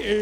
It's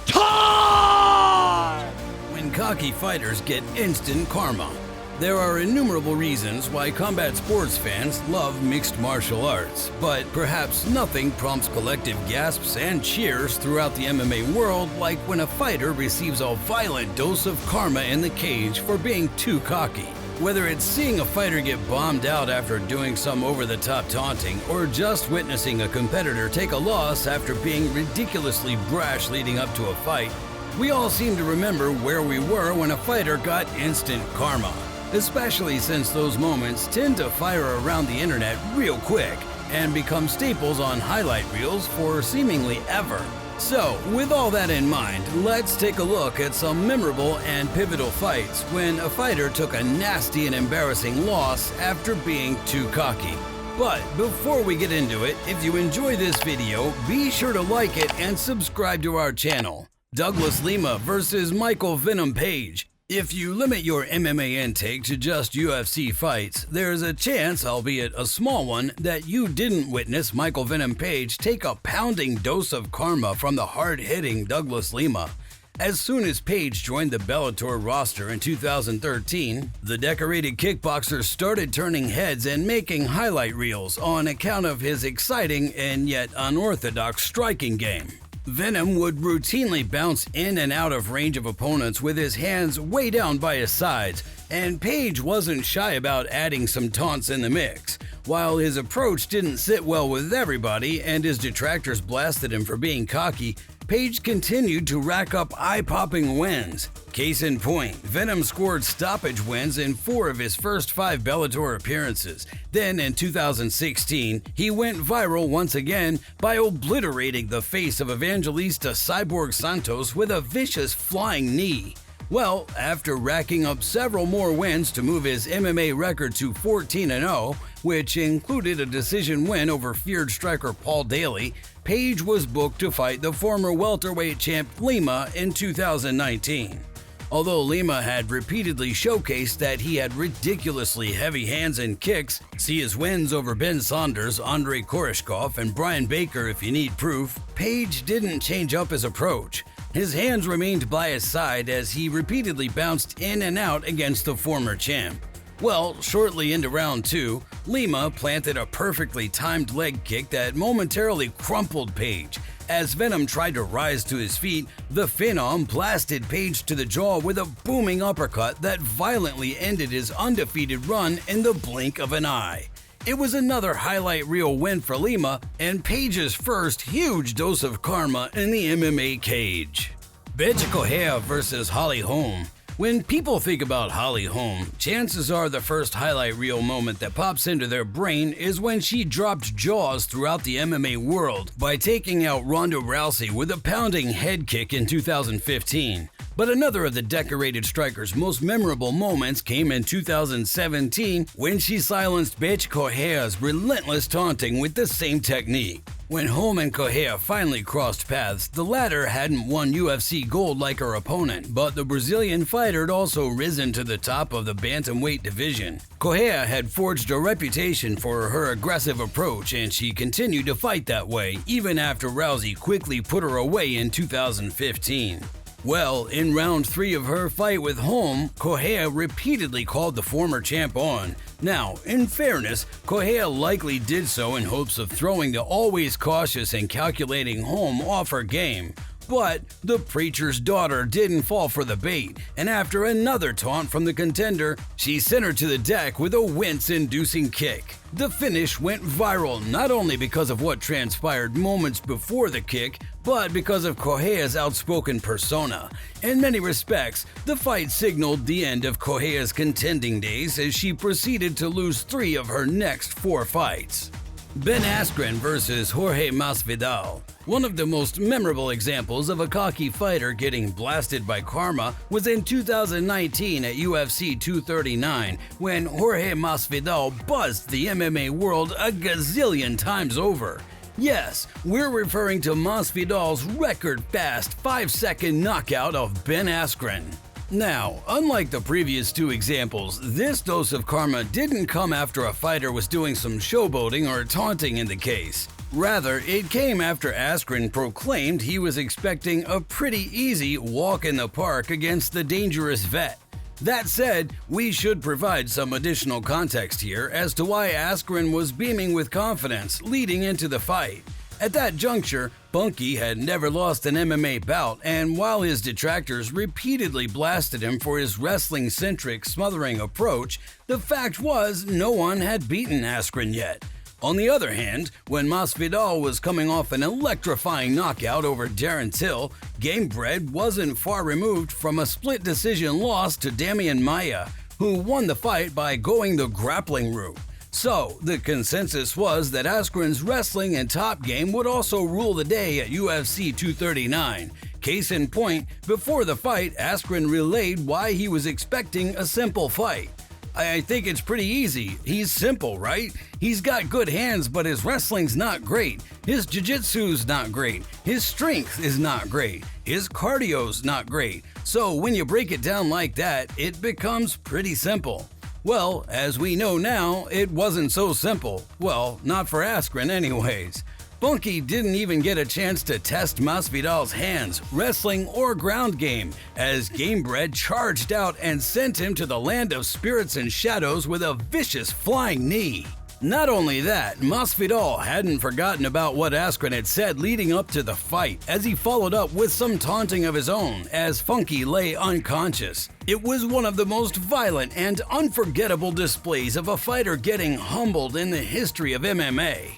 time! When cocky fighters get instant karma. There are innumerable reasons why combat sports fans love mixed martial arts, but perhaps nothing prompts collective gasps and cheers throughout the MMA world like when a fighter receives a violent dose of karma in the cage for being too cocky. Whether it's seeing a fighter get bombed out after doing some over-the-top taunting, or just witnessing a competitor take a loss after being ridiculously brash leading up to a fight, we all seem to remember where we were when a fighter got instant karma. Especially since those moments tend to fire around the internet real quick and become staples on highlight reels for seemingly ever. So, with all that in mind, let's take a look at some memorable and pivotal fights when a fighter took a nasty and embarrassing loss after being too cocky. But before we get into it, if you enjoy this video, be sure to like it and subscribe to our channel. Douglas Lima versus Michael Venom Paige. If you limit your MMA intake to just UFC fights, there's a chance, albeit a small one, that you didn't witness Michael Venom Paige take a pounding dose of karma from the hard-hitting Douglas Lima. As soon as Paige joined the Bellator roster in 2013, the decorated kickboxer started turning heads and making highlight reels on account of his exciting and yet unorthodox striking game. Venom would routinely bounce in and out of range of opponents with his hands way down by his sides, and Paige wasn't shy about adding some taunts in the mix. While his approach didn't sit well with everybody and his detractors blasted him for being cocky, Paige continued to rack up eye-popping wins. Case in point, Venom scored stoppage wins in 4 of his first 5 Bellator appearances. Then in 2016, he went viral once again by obliterating the face of Evangelista Cyborg Santos with a vicious flying knee. Well, after racking up several more wins to move his MMA record to 14-0, which included a decision win over feared striker Paul Daly, Paige was booked to fight the former welterweight champ Lima in 2019. Although Lima had repeatedly showcased that he had ridiculously heavy hands and kicks, see his wins over Ben Saunders, Andrei Koreshkov, and Brian Baker if you need proof, Paige didn't change up his approach. His hands remained by his side as he repeatedly bounced in and out against the former champ. Well, shortly into round 2, Lima planted a perfectly timed leg kick that momentarily crumpled Paige. As Venom tried to rise to his feet, the Phenom blasted Paige to the jaw with a booming uppercut that violently ended his undefeated run in the blink of an eye. It was another highlight reel win for Lima and Paige's first huge dose of karma in the MMA cage. Paige versus Holm. When people think about Holm, chances are the first highlight reel moment that pops into their brain is when she dropped jaws throughout the MMA world by taking out Ronda Rousey with a pounding head kick in 2015. But another of the decorated striker's most memorable moments came in 2017 when she silenced Paige Correa's relentless taunting with the same technique. When Holm and Correa finally crossed paths, the latter hadn't won UFC gold like her opponent, but the Brazilian fighter had also risen to the top of the bantamweight division. Correa had forged a reputation for her aggressive approach, and she continued to fight that way, even after Rousey quickly put her away in 2015. Well, in round 3 of her fight with Holm, Correa repeatedly called the former champ on. Now, in fairness, Correa likely did so in hopes of throwing the always cautious and calculating Holm off her game. But the preacher's daughter didn't fall for the bait, and after another taunt from the contender, she sent her to the deck with a wince-inducing kick. The finish went viral not only because of what transpired moments before the kick, but because of Correa's outspoken persona. In many respects, the fight signaled the end of Correa's contending days as she proceeded to lose 3 of her next 4 fights. Ben Askren versus Jorge Masvidal. One of the most memorable examples of a cocky fighter getting blasted by karma was in 2019 at UFC 239 when Jorge Masvidal buzzed the MMA world a gazillion times over. Yes, we're referring to Masvidal's record-fast 5-second knockout of Ben Askren. Now, unlike the previous 2 examples, this dose of karma didn't come after a fighter was doing some showboating or taunting in the case. Rather, it came after Askren proclaimed he was expecting a pretty easy walk in the park against the dangerous vet. That said, we should provide some additional context here as to why Askren was beaming with confidence leading into the fight. At that juncture, Bunky had never lost an MMA bout, and while his detractors repeatedly blasted him for his wrestling-centric smothering approach, the fact was no one had beaten Askren yet. On the other hand, when Masvidal was coming off an electrifying knockout over Darren Till, Gamebred wasn't far removed from a split decision loss to Damian Maia, who won the fight by going the grappling route. So, the consensus was that Askren's wrestling and top game would also rule the day at UFC 239. Case in point, before the fight, Askren relayed why he was expecting a simple fight. I think it's pretty easy. He's simple, right? He's got good hands, but his wrestling's not great. His jiu-jitsu's not great. His strength is not great. His cardio's not great. So when you break it down like that, it becomes pretty simple. Well, as we know now, it wasn't so simple. Well, not for Askren anyways. Bunky didn't even get a chance to test Masvidal's hands, wrestling, or ground game, as Gamebred charged out and sent him to the land of spirits and shadows with a vicious flying knee. Not only that, Masvidal hadn't forgotten about what Askren had said leading up to the fight, as he followed up with some taunting of his own as Funky lay unconscious. It was one of the most violent and unforgettable displays of a fighter getting humbled in the history of MMA.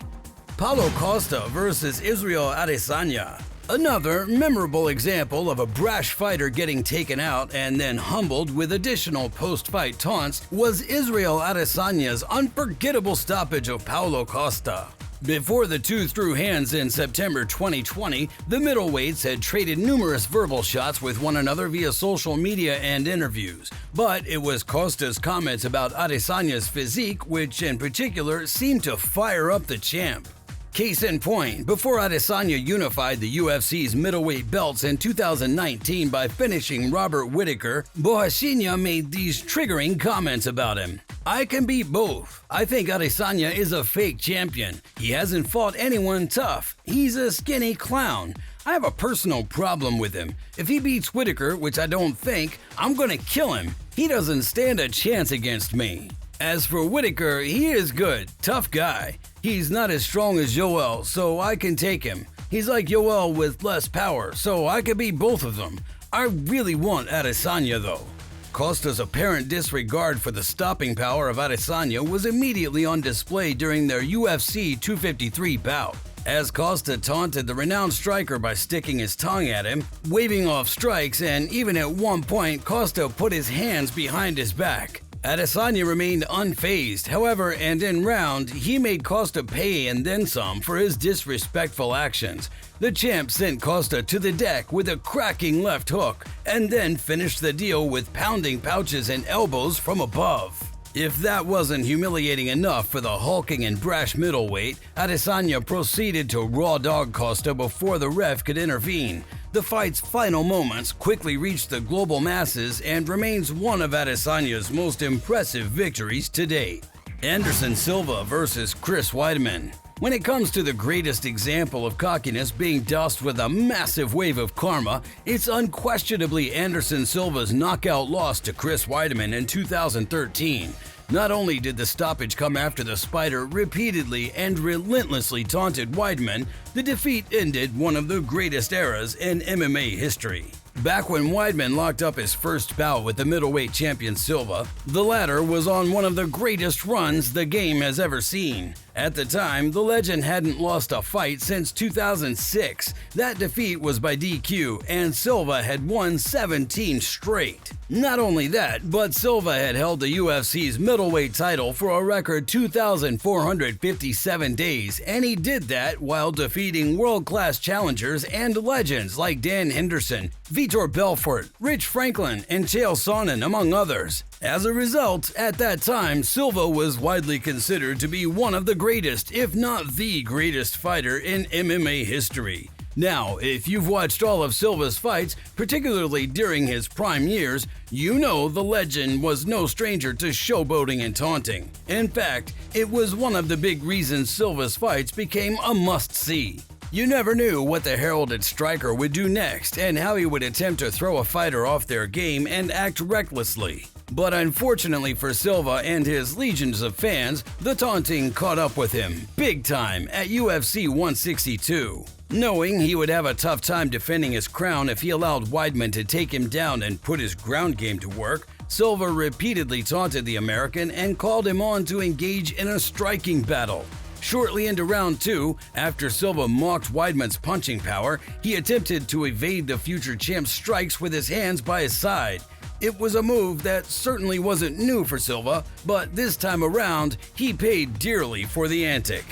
Paulo Costa versus Israel Adesanya. Another memorable example of a brash fighter getting taken out and then humbled with additional post-fight taunts was Israel Adesanya's unforgettable stoppage of Paulo Costa. Before the two threw hands in September 2020, the middleweights had traded numerous verbal shots with one another via social media and interviews. But it was Costa's comments about Adesanya's physique which in particular seemed to fire up the champ. Case in point, before Adesanya unified the UFC's middleweight belts in 2019 by finishing Robert Whittaker, Borrachinha made these triggering comments about him. "I can beat both. I think Adesanya is a fake champion. He hasn't fought anyone tough. He's a skinny clown. I have a personal problem with him. If he beats Whittaker, which I don't think, I'm gonna kill him. He doesn't stand a chance against me." As for Whittaker, he is good, tough guy. He's not as strong as Yoel, so I can take him. He's like Yoel with less power, so I could beat both of them. I really want Adesanya though. Costa's apparent disregard for the stopping power of Adesanya was immediately on display during their UFC 253 bout, as Costa taunted the renowned striker by sticking his tongue at him, waving off strikes, and even at one point Costa put his hands behind his back. Adesanya remained unfazed, however, and in round, he made Costa pay and then some for his disrespectful actions. The champ sent Costa to the deck with a cracking left hook, and then finished the deal with pounding pouches and elbows from above. If that wasn't humiliating enough for the hulking and brash middleweight, Adesanya proceeded to raw dog Costa before the ref could intervene. The fight's final moments quickly reached the global masses and remains one of Adesanya's most impressive victories to date. Anderson Silva versus Chris Weidman. When it comes to the greatest example of cockiness being doused with a massive wave of karma, it's unquestionably Anderson Silva's knockout loss to Chris Weidman in 2013. Not only did the stoppage come after the Spider repeatedly and relentlessly taunted Weidman, the defeat ended one of the greatest eras in MMA history. Back when Weidman locked up his first bout with the middleweight champion Silva, the latter was on one of the greatest runs the game has ever seen. At the time, the legend hadn't lost a fight since 2006. That defeat was by DQ, and Silva had won 17 straight. Not only that, but Silva had held the UFC's middleweight title for a record 2,457 days, and he did that while defeating world-class challengers and legends like Dan Henderson, Vitor Belfort, Rich Franklin, and Chael Sonnen, among others. As a result, at that time, Silva was widely considered to be one of the greatest, if not the greatest fighter in MMA history. Now, if you've watched all of Silva's fights, particularly during his prime years, you know the legend was no stranger to showboating and taunting. In fact, it was one of the big reasons Silva's fights became a must-see. You never knew what the heralded striker would do next and how he would attempt to throw a fighter off their game and act recklessly. But unfortunately for Silva and his legions of fans, the taunting caught up with him big time at UFC 162. Knowing he would have a tough time defending his crown if he allowed Weidman to take him down and put his ground game to work, Silva repeatedly taunted the American and called him on to engage in a striking battle. Shortly into round 2, after Silva mocked Weidman's punching power, he attempted to evade the future champ's strikes with his hands by his side. It was a move that certainly wasn't new for Silva, but this time around, he paid dearly for the antic.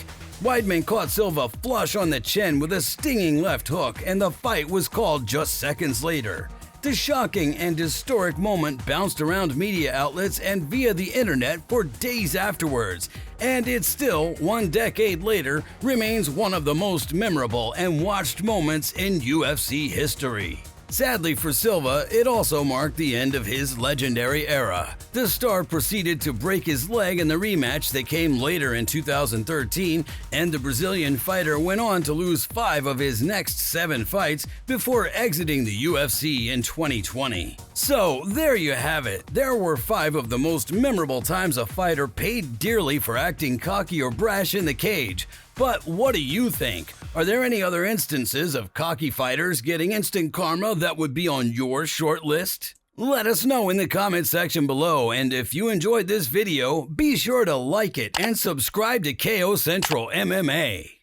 Weidman caught Silva flush on the chin with a stinging left hook, and the fight was called just seconds later. The shocking and historic moment bounced around media outlets and via the internet for days afterwards, and it still, 1 decade later, remains one of the most memorable and watched moments in UFC history. Sadly for Silva, it also marked the end of his legendary era. The star proceeded to break his leg in the rematch that came later in 2013, and the Brazilian fighter went on to lose 5 of his next 7 fights before exiting the UFC in 2020. So there you have it. There were 5 of the most memorable times a fighter paid dearly for acting cocky or brash in the cage. But what do you think? Are there any other instances of cocky fighters getting instant karma that would be on your short list? Let us know in the comment section below, and if you enjoyed this video, be sure to like it and subscribe to KO Central MMA.